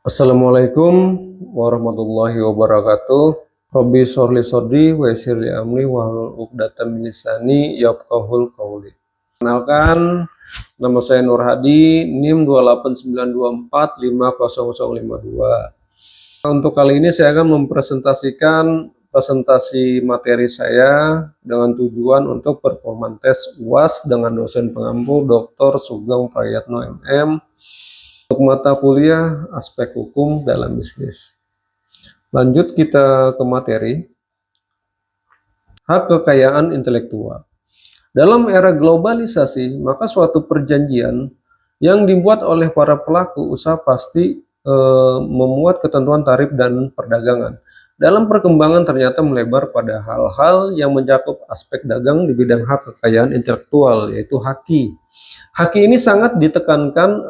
Assalamualaikum warahmatullahi wabarakatuh. Robbi sholli shodri wa yassir li amri wahlul 'uqdatam min lisani yafqahul qawli. Kenalkan, nama saya Nur Hadi, NIM 28924500052. Untuk kali ini saya akan mempresentasikan presentasi materi saya dengan tujuan untuk performan tes UAS dengan dosen pengampu Dr. Sugeng Prayatno MM untuk mata kuliah aspek hukum dalam bisnis. Lanjut kita ke materi. Hak kekayaan intelektual. Dalam era globalisasi, maka suatu perjanjian yang dibuat oleh para pelaku usaha pasti memuat ketentuan tarif dan perdagangan. Dalam perkembangan ternyata melebar pada hal-hal yang mencakup aspek dagang di bidang hak kekayaan intelektual, yaitu haki. Haki ini sangat ditekankan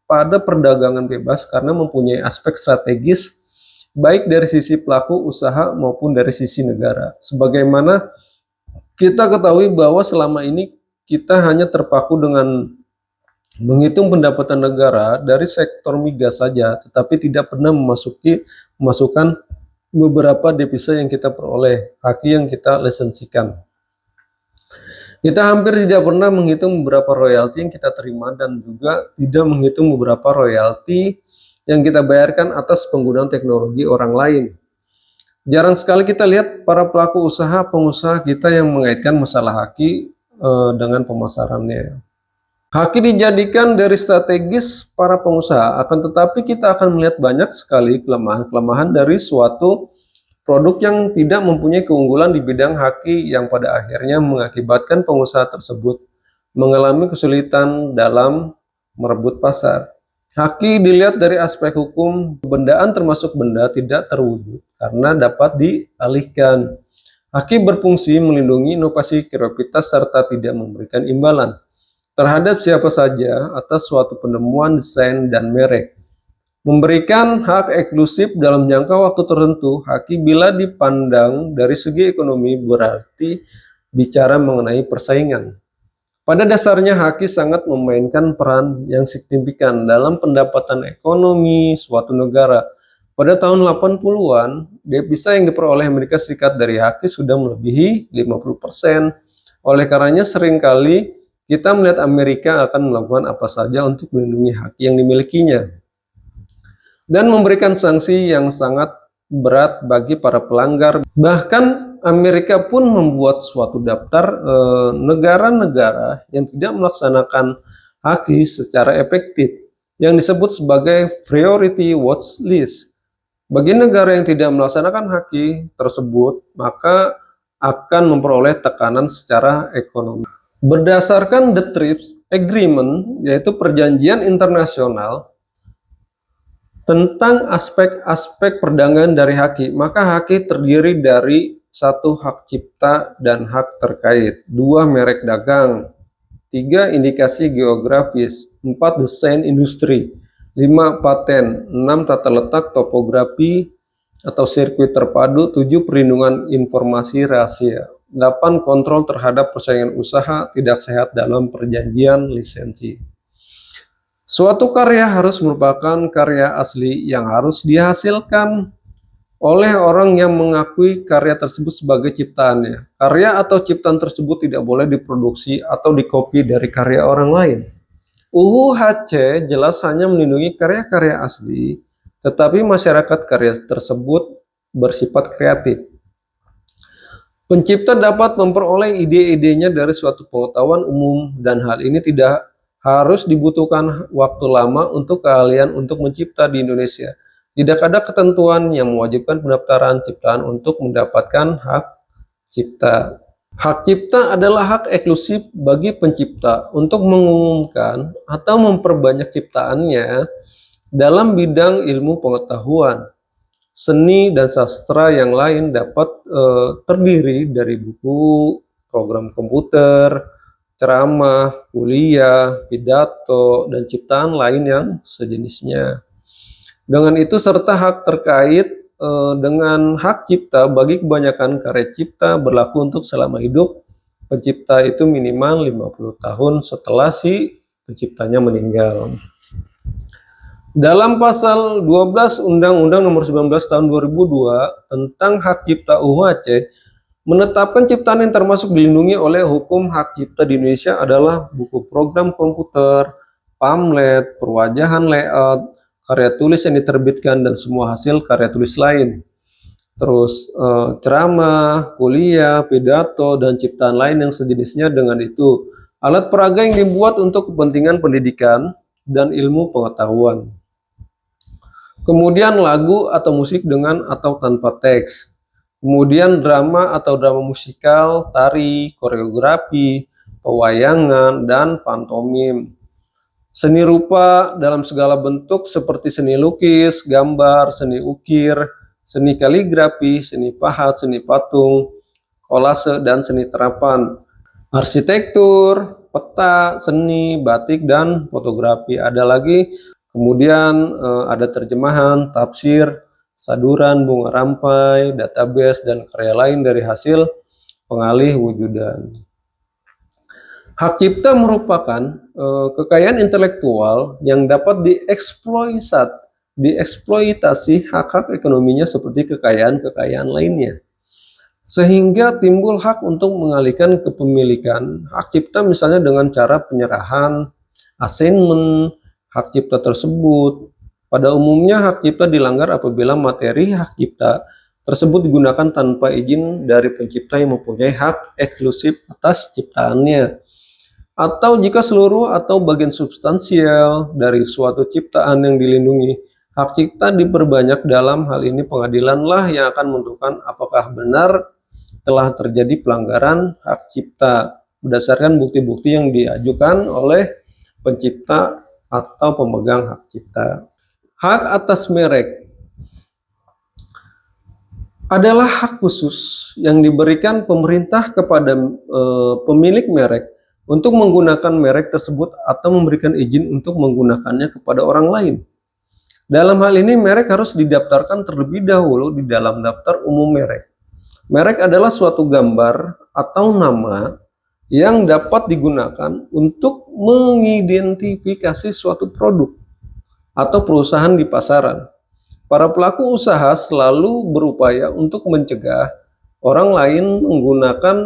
pada perdagangan bebas karena mempunyai aspek strategis baik dari sisi pelaku usaha maupun dari sisi negara. Sebagaimana kita ketahui bahwa selama ini kita hanya terpaku dengan menghitung pendapatan negara dari sektor migas saja, tetapi tidak pernah memasukkan beberapa devisa yang kita peroleh, haki yang kita lisensikan. Kita hampir tidak pernah menghitung beberapa royalti yang kita terima dan juga tidak menghitung beberapa royalti yang kita bayarkan atas penggunaan teknologi orang lain. Jarang sekali kita lihat para pelaku usaha, pengusaha kita yang mengaitkan masalah haki dengan pemasarannya. Haki dijadikan dari strategis para pengusaha, akan tetapi kita akan melihat banyak sekali kelemahan-kelemahan dari suatu produk yang tidak mempunyai keunggulan di bidang haki yang pada akhirnya mengakibatkan pengusaha tersebut mengalami kesulitan dalam merebut pasar. Haki dilihat dari aspek hukum, kebendaan termasuk benda tidak terwujud karena dapat dialihkan. Haki berfungsi melindungi inovasi kreativitas serta tidak memberikan imbalan terhadap siapa saja atas suatu penemuan, desain, dan merek. Memberikan hak eksklusif dalam jangka waktu tertentu, haki bila dipandang dari segi ekonomi berarti bicara mengenai persaingan. Pada dasarnya haki sangat memainkan peran yang signifikan dalam pendapatan ekonomi suatu negara. Pada tahun 80-an, devisa yang diperoleh Amerika Serikat dari haki sudah melebihi 50%. Oleh karenanya seringkali kita melihat Amerika akan melakukan apa saja untuk melindungi haki yang dimilikinya dan memberikan sanksi yang sangat berat bagi para pelanggar. Bahkan Amerika pun membuat suatu daftar negara-negara yang tidak melaksanakan haki secara efektif yang disebut sebagai Priority Watch List. Bagi negara yang tidak melaksanakan haki tersebut, maka akan memperoleh tekanan secara ekonomi. Berdasarkan The TRIPS Agreement, yaitu perjanjian internasional tentang aspek-aspek perdagangan dari haki, maka haki terdiri dari 1 hak cipta dan hak terkait, 2 merek dagang, 3 indikasi geografis, 4 desain industri, 5 paten, 6 tata letak topografi atau sirkuit terpadu, 7 perlindungan informasi rahasia, 8 kontrol terhadap persaingan usaha tidak sehat dalam perjanjian lisensi. Suatu karya harus merupakan karya asli yang harus dihasilkan oleh orang yang mengakui karya tersebut sebagai ciptaannya. Karya atau ciptaan tersebut tidak boleh diproduksi atau dikopi dari karya orang lain. UU HC jelas hanya melindungi karya-karya asli, tetapi masyarakat karya tersebut bersifat kreatif. Pencipta dapat memperoleh ide-idenya dari suatu pengetahuan umum dan hal ini tidak harus dibutuhkan waktu lama untuk keahlian untuk mencipta di Indonesia. Tidak ada ketentuan yang mewajibkan pendaftaran ciptaan untuk mendapatkan hak cipta. Hak cipta adalah hak eksklusif bagi pencipta untuk mengumumkan atau memperbanyak ciptaannya dalam bidang ilmu pengetahuan. Seni dan sastra yang lain dapat terdiri dari buku, program komputer, ceramah, kuliah, pidato, dan ciptaan lain yang sejenisnya. Dengan itu serta hak terkait dengan hak cipta bagi kebanyakan karya cipta berlaku untuk selama hidup pencipta itu minimal 50 tahun setelah si penciptanya meninggal. Dalam pasal 12 Undang-Undang Nomor 19 Tahun 2002 tentang Hak Cipta UU Aceh menetapkan ciptaan yang termasuk dilindungi oleh hukum hak cipta di Indonesia adalah buku program komputer, pamflet, perwajahan layout, karya tulis yang diterbitkan, dan semua hasil karya tulis lain. Terus ceramah, kuliah, pidato, dan ciptaan lain yang sejenisnya dengan itu. Alat peraga yang dibuat untuk kepentingan pendidikan dan ilmu pengetahuan. Kemudian lagu atau musik dengan atau tanpa teks. Kemudian drama atau drama musikal, tari, koreografi, pewayangan, dan pantomim. Seni rupa dalam segala bentuk seperti seni lukis, gambar, seni ukir, seni kaligrafi, seni pahat, seni patung, kolase, dan seni terapan. Arsitektur, peta, seni, batik, dan fotografi. Ada lagi, kemudian ada terjemahan, tafsir, saduran, bunga rampai, database, dan karya lain dari hasil pengalih wujudan. Hak cipta merupakan kekayaan intelektual yang dapat dieksploitasi hak-hak ekonominya seperti kekayaan-kekayaan lainnya. Sehingga timbul hak untuk mengalihkan kepemilikan hak cipta misalnya dengan cara penyerahan, assignment, hak cipta tersebut. Pada umumnya hak cipta dilanggar apabila materi hak cipta tersebut digunakan tanpa izin dari pencipta yang mempunyai hak eksklusif atas ciptaannya. Atau jika seluruh atau bagian substansial dari suatu ciptaan yang dilindungi hak cipta diperbanyak, dalam hal ini pengadilanlah yang akan menentukan apakah benar telah terjadi pelanggaran hak cipta berdasarkan bukti-bukti yang diajukan oleh pencipta atau pemegang hak cipta. Hak atas merek adalah hak khusus yang diberikan pemerintah kepada pemilik merek untuk menggunakan merek tersebut atau memberikan izin untuk menggunakannya kepada orang lain. Dalam hal ini merek harus didaftarkan terlebih dahulu di dalam daftar umum merek. Merek adalah suatu gambar atau nama yang dapat digunakan untuk mengidentifikasi suatu produk atau perusahaan di pasaran. Para pelaku usaha selalu berupaya untuk mencegah orang lain menggunakan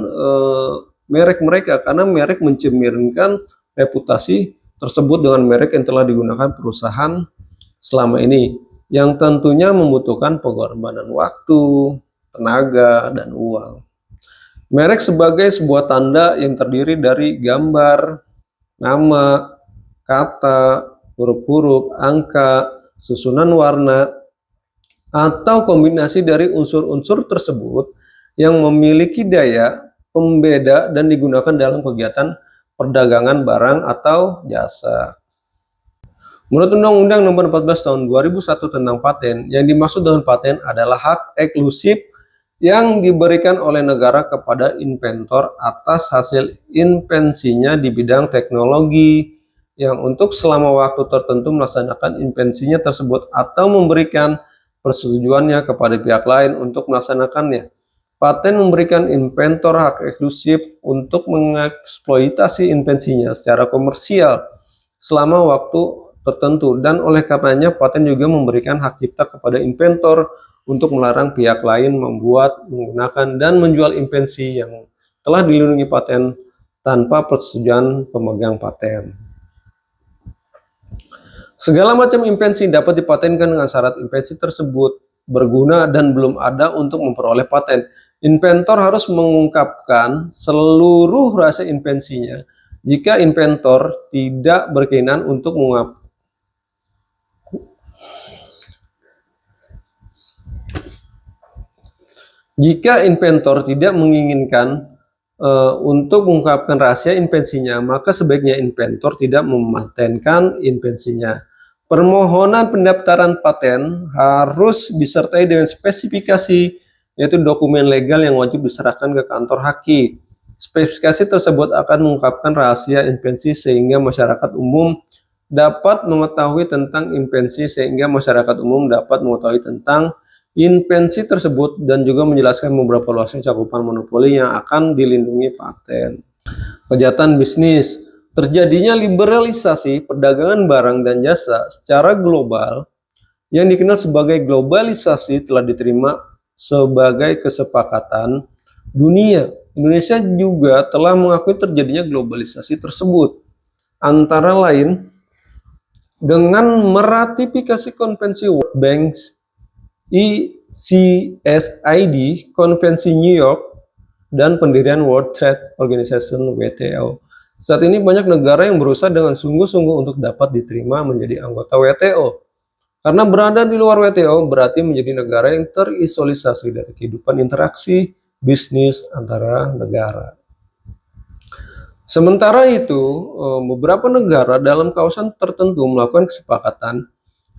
merek mereka karena merek mencerminkan reputasi tersebut dengan merek yang telah digunakan perusahaan selama ini, yang tentunya membutuhkan pengorbanan waktu, tenaga, dan uang. Merek sebagai sebuah tanda yang terdiri dari gambar, nama, kata, huruf-huruf, angka, susunan warna, atau kombinasi dari unsur-unsur tersebut yang memiliki daya pembeda dan digunakan dalam kegiatan perdagangan barang atau jasa. Menurut Undang-Undang Nomor 14 Tahun 2001 tentang paten, yang dimaksud dengan paten adalah hak eksklusif yang diberikan oleh negara kepada inventor atas hasil invensinya di bidang teknologi yang untuk selama waktu tertentu melaksanakan invensinya tersebut atau memberikan persetujuannya kepada pihak lain untuk melaksanakannya. Paten memberikan inventor hak eksklusif untuk mengeksploitasi invensinya secara komersial selama waktu tertentu, dan oleh karenanya paten juga memberikan hak cipta kepada inventor untuk melarang pihak lain membuat, menggunakan, dan menjual invensi yang telah dilindungi paten tanpa persetujuan pemegang paten. Segala macam invensi dapat dipatenkan dengan syarat invensi tersebut berguna dan belum ada untuk memperoleh paten. Inventor harus mengungkapkan seluruh rahasia invensinya. Jika inventor tidak berkenan untuk menginginkan untuk mengungkapkan rahasia invensinya, maka sebaiknya inventor tidak mematenkan invensinya. Permohonan pendaftaran paten harus disertai dengan spesifikasi, yaitu dokumen legal yang wajib diserahkan ke kantor haki. Spesifikasi tersebut akan mengungkapkan rahasia invensi sehingga masyarakat umum dapat mengetahui tentang invensi invensi tersebut, dan juga menjelaskan beberapa luasnya cakupan monopoli yang akan dilindungi paten. Kejahatan bisnis. terjadinya liberalisasi perdagangan barang dan jasa secara global yang dikenal sebagai globalisasi telah diterima sebagai kesepakatan dunia. Indonesia juga telah mengakui terjadinya globalisasi tersebut, antara lain dengan meratifikasi Konvensi World Bank ICSID, Konvensi New York, dan pendirian World Trade Organization WTO. Saat ini banyak negara yang berusaha dengan sungguh-sungguh untuk dapat diterima menjadi anggota WTO. Karena berada di luar WTO berarti menjadi negara yang terisolisasi dari kehidupan interaksi bisnis antara negara. Sementara itu, beberapa negara dalam kawasan tertentu melakukan kesepakatan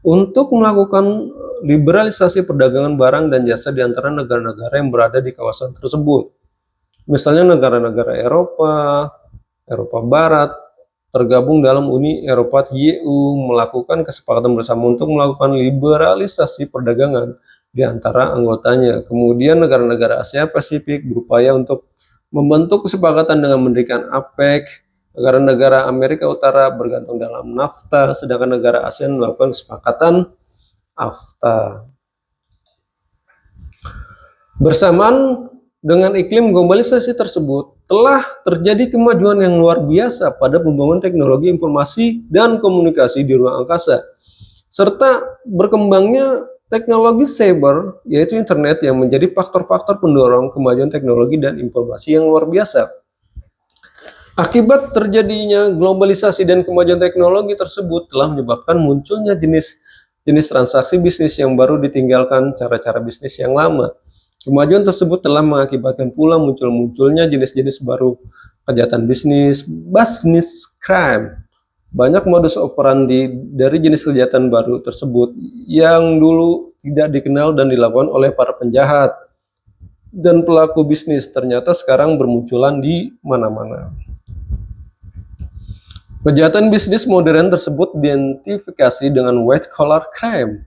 untuk melakukan liberalisasi perdagangan barang dan jasa di antara negara-negara yang berada di kawasan tersebut. Misalnya negara-negara Eropa, Eropa Barat, tergabung dalam Uni Eropa (EU) melakukan kesepakatan bersama untuk melakukan liberalisasi perdagangan di antara anggotanya. Kemudian negara-negara Asia Pasifik berupaya untuk membentuk kesepakatan dengan mendirikan APEC. Negara-negara Amerika Utara bergantung dalam NAFTA, sedangkan negara ASEAN melakukan kesepakatan AFTA. Bersamaan dengan iklim globalisasi tersebut, telah terjadi kemajuan yang luar biasa pada pembangunan teknologi informasi dan komunikasi di ruang angkasa, serta berkembangnya teknologi cyber, yaitu internet, yang menjadi faktor-faktor pendorong kemajuan teknologi dan informasi yang luar biasa. Akibat terjadinya globalisasi dan kemajuan teknologi tersebut telah menyebabkan munculnya jenis transaksi bisnis yang baru ditinggalkan cara-cara bisnis yang lama. Kemajuan tersebut telah mengakibatkan pula munculnya jenis-jenis baru kejahatan bisnis, business crime. Banyak modus operandi dari jenis kejahatan baru tersebut yang dulu tidak dikenal dan dilakukan oleh para penjahat dan pelaku bisnis ternyata sekarang bermunculan di mana-mana. Kejahatan bisnis modern tersebut diidentifikasi dengan white collar crime.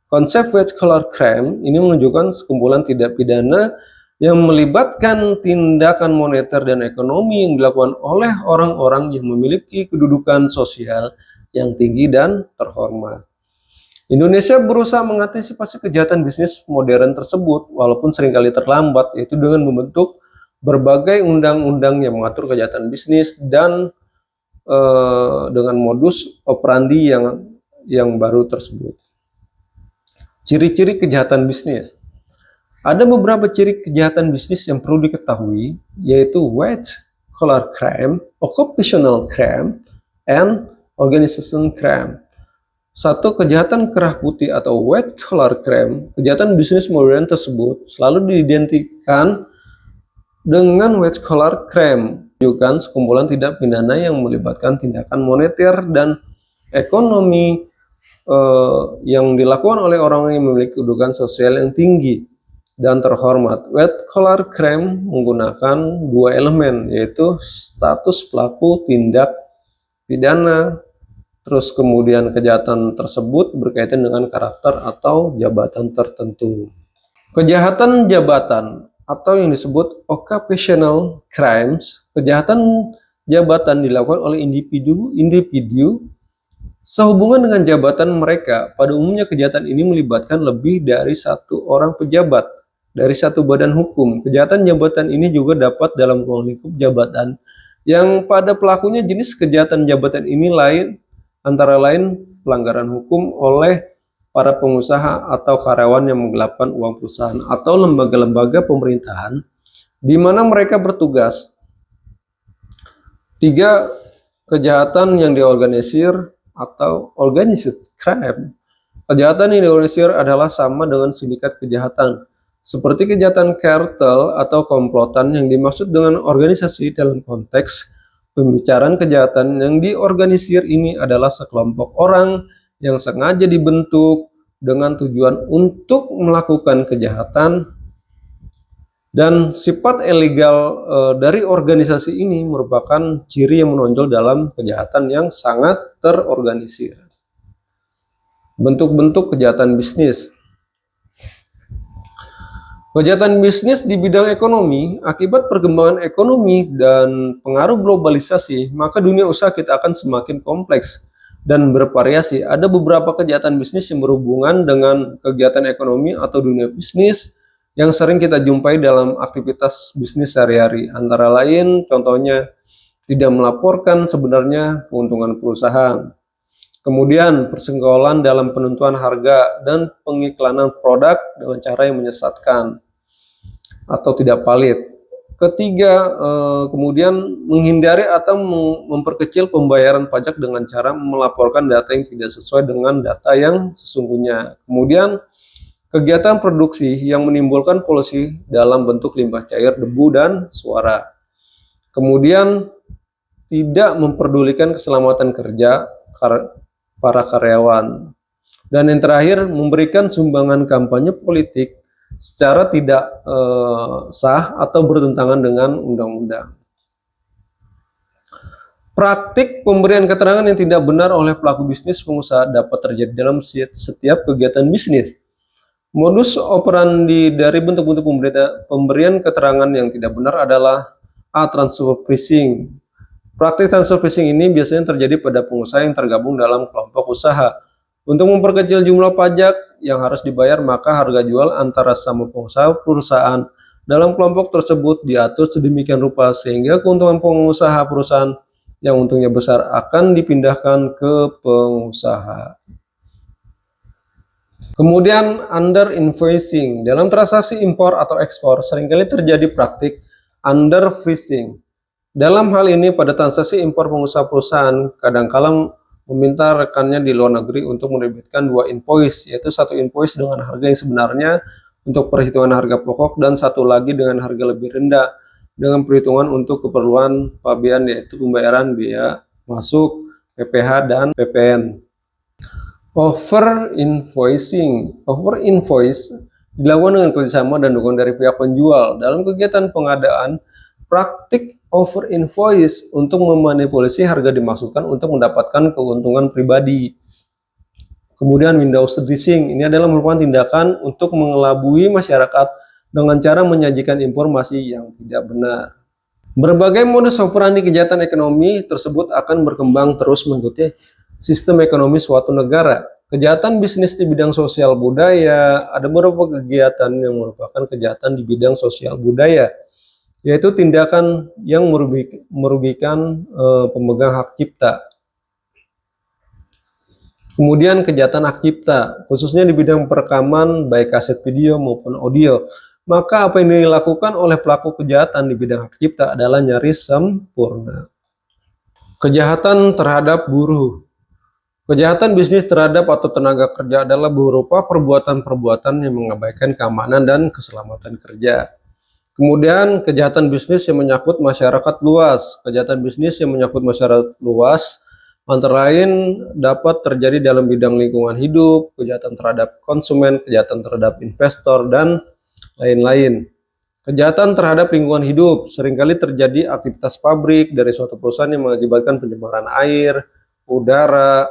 Konsep white collar crime ini menunjukkan sekumpulan tindak pidana yang melibatkan tindakan moneter dan ekonomi yang dilakukan oleh orang-orang yang memiliki kedudukan sosial yang tinggi dan terhormat. Indonesia berusaha mengantisipasi kejahatan bisnis modern tersebut walaupun seringkali terlambat, yaitu dengan membentuk berbagai undang-undang yang mengatur kejahatan bisnis dan dengan modus operandi yang baru tersebut. Ciri-ciri kejahatan bisnis. Ada beberapa ciri kejahatan bisnis yang perlu diketahui, yaitu white collar crime, occupational crime, and organization crime. Satu, kejahatan kerah putih atau white collar crime. Kejahatan bisnis modern tersebut selalu diidentikan dengan white collar crime, menunjukkan sekumpulan tindak pidana yang melibatkan tindakan moneter dan ekonomi yang dilakukan oleh orang yang memiliki kedudukan sosial yang tinggi dan terhormat. White collar crime menggunakan dua elemen, yaitu status pelaku tindak pidana, terus kemudian kejahatan tersebut berkaitan dengan karakter atau jabatan tertentu. Kejahatan jabatan atau yang disebut occupational crimes, kejahatan jabatan dilakukan oleh individu sehubungan dengan jabatan mereka. Pada umumnya kejahatan ini melibatkan lebih dari satu orang pejabat dari satu badan hukum. Kejahatan jabatan ini juga dapat dalam ruang lingkup jabatan yang pada pelakunya jenis kejahatan jabatan ini antara lain pelanggaran hukum oleh para pengusaha atau karyawan yang menggelapkan uang perusahaan atau lembaga-lembaga pemerintahan di mana mereka bertugas. 3. Kejahatan yang diorganisir atau organized crime. Kejahatan yang diorganisir adalah sama dengan sindikat kejahatan, seperti kejahatan kartel atau komplotan. Yang dimaksud dengan organisasi dalam konteks pembicaraan kejahatan yang diorganisir ini adalah sekelompok orang yang sengaja dibentuk dengan tujuan untuk melakukan kejahatan, dan sifat ilegal dari organisasi ini merupakan ciri yang menonjol dalam kejahatan yang sangat terorganisir. Bentuk-bentuk kejahatan bisnis. Kejahatan bisnis di bidang ekonomi, akibat perkembangan ekonomi dan pengaruh globalisasi, maka dunia usaha kita akan semakin kompleks dan bervariasi. Ada beberapa kejahatan bisnis yang berhubungan dengan kegiatan ekonomi atau dunia bisnis yang sering kita jumpai dalam aktivitas bisnis sehari-hari. Antara lain, contohnya tidak melaporkan sebenarnya keuntungan perusahaan. Kemudian persenggolan dalam penentuan harga dan pengiklanan produk dengan cara yang menyesatkan atau tidak valid. Ketiga, kemudian menghindari atau memperkecil pembayaran pajak dengan cara melaporkan data yang tidak sesuai dengan data yang sesungguhnya. Kemudian kegiatan produksi yang menimbulkan polusi dalam bentuk limbah cair, debu, dan suara. Kemudian tidak memperdulikan keselamatan kerja para karyawan. Dan yang terakhir, memberikan sumbangan kampanye politik secara tidak sah atau bertentangan dengan undang-undang. Praktik pemberian keterangan yang tidak benar oleh pelaku bisnis pengusaha dapat terjadi dalam setiap kegiatan bisnis. Modus operandi dari bentuk-bentuk pemberian keterangan yang tidak benar adalah A. Transfer pricing. Praktik transfer pricing ini biasanya terjadi pada pengusaha yang tergabung dalam kelompok usaha. Untuk memperkecil jumlah pajak yang harus dibayar, maka harga jual antara sama pengusaha perusahaan dalam kelompok tersebut diatur sedemikian rupa sehingga keuntungan pengusaha perusahaan yang untungnya besar akan dipindahkan ke pengusaha. Kemudian under invoicing. Dalam transaksi impor atau ekspor seringkali terjadi praktik under pricing. Dalam hal ini, pada transaksi impor pengusaha perusahaan kadangkala meminta rekannya di luar negeri untuk menerbitkan dua invoice, yaitu satu invoice dengan harga yang sebenarnya untuk perhitungan harga pokok dan satu lagi dengan harga lebih rendah dengan perhitungan untuk keperluan pabean, yaitu pembayaran biaya masuk, PPh, dan PPN. Over invoicing. Over invoice dilakukan dengan kerjasama dan dukungan dari pihak penjual. Dalam kegiatan pengadaan, praktik over invoice untuk memanipulasi harga dimaksudkan untuk mendapatkan keuntungan pribadi. Kemudian window dressing, ini adalah merupakan tindakan untuk mengelabui masyarakat dengan cara menyajikan informasi yang tidak benar. Berbagai modus operandi kejahatan ekonomi tersebut akan berkembang terus mengikuti sistem ekonomi suatu negara. Kejahatan bisnis di bidang sosial budaya, ada beberapa kegiatan yang merupakan kejahatan di bidang sosial budaya, yaitu tindakan yang merugikan pemegang hak cipta. Kemudian kejahatan hak cipta, khususnya di bidang perekaman baik kaset video maupun audio. Maka apa yang dilakukan oleh pelaku kejahatan di bidang hak cipta adalah nyaris sempurna. Kejahatan terhadap buruh. Kejahatan bisnis terhadap atau tenaga kerja adalah berupa perbuatan-perbuatan yang mengabaikan keamanan dan keselamatan kerja. Kemudian kejahatan bisnis yang menyangkut masyarakat luas. Kejahatan bisnis yang menyangkut masyarakat luas antara lain dapat terjadi dalam bidang lingkungan hidup, kejahatan terhadap konsumen, kejahatan terhadap investor, dan lain-lain. Kejahatan terhadap lingkungan hidup seringkali terjadi aktivitas pabrik dari suatu perusahaan yang mengakibatkan pencemaran air, udara,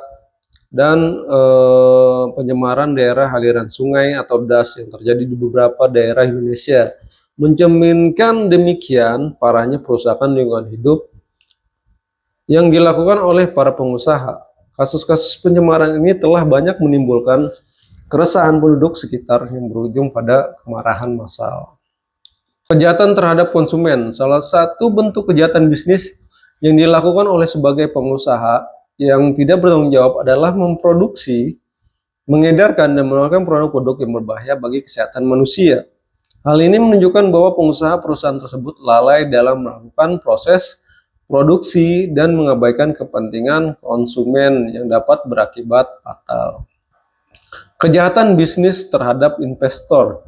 dan pencemaran daerah aliran sungai atau das yang terjadi di beberapa daerah Indonesia. Mencerminkan demikian parahnya perusahaan lingkungan hidup yang dilakukan oleh para pengusaha. Kasus-kasus pencemaran ini telah banyak menimbulkan keresahan penduduk sekitar yang berujung pada kemarahan massal. Kejahatan terhadap konsumen, salah satu bentuk kejahatan bisnis yang dilakukan oleh sebagai pengusaha yang tidak bertanggung jawab adalah memproduksi, mengedarkan, dan menawarkan produk-produk yang berbahaya bagi kesehatan manusia. Hal ini menunjukkan bahwa pengusaha perusahaan tersebut lalai dalam melakukan proses produksi dan mengabaikan kepentingan konsumen yang dapat berakibat fatal. Kejahatan bisnis terhadap investor.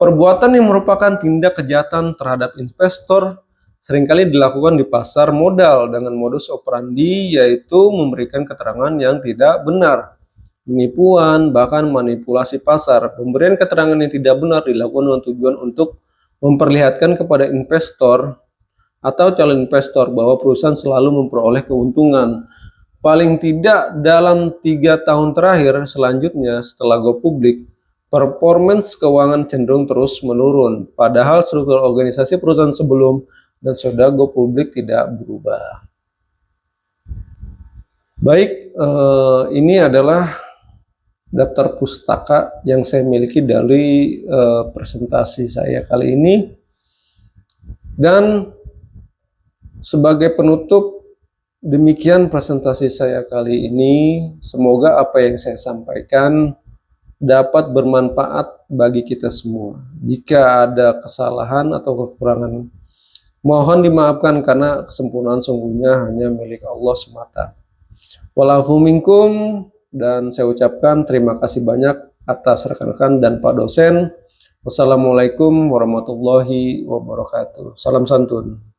Perbuatan yang merupakan tindak kejahatan terhadap investor seringkali dilakukan di pasar modal dengan modus operandi, yaitu memberikan keterangan yang tidak benar, penipuan, bahkan manipulasi pasar. Pemberian keterangan yang tidak benar dilakukan dengan tujuan untuk memperlihatkan kepada investor atau calon investor bahwa perusahaan selalu memperoleh keuntungan. Paling tidak dalam 3 tahun terakhir selanjutnya setelah go publik, performance keuangan cenderung terus menurun, padahal struktur organisasi perusahaan sebelum dan sudah go publik tidak berubah. Baik, ini adalah daftar pustaka yang saya miliki dari presentasi saya kali ini. Dan sebagai penutup, demikian presentasi saya kali ini. Semoga apa yang saya sampaikan dapat bermanfaat bagi kita semua. Jika ada kesalahan atau kekurangan, mohon dimaafkan karena kesempurnaan sungguhnya hanya milik Allah semata. Walafu minkum, dan saya ucapkan terima kasih banyak atas rekan-rekan dan Pak dosen. Wassalamualaikum warahmatullahi wabarakatuh. Salam santun.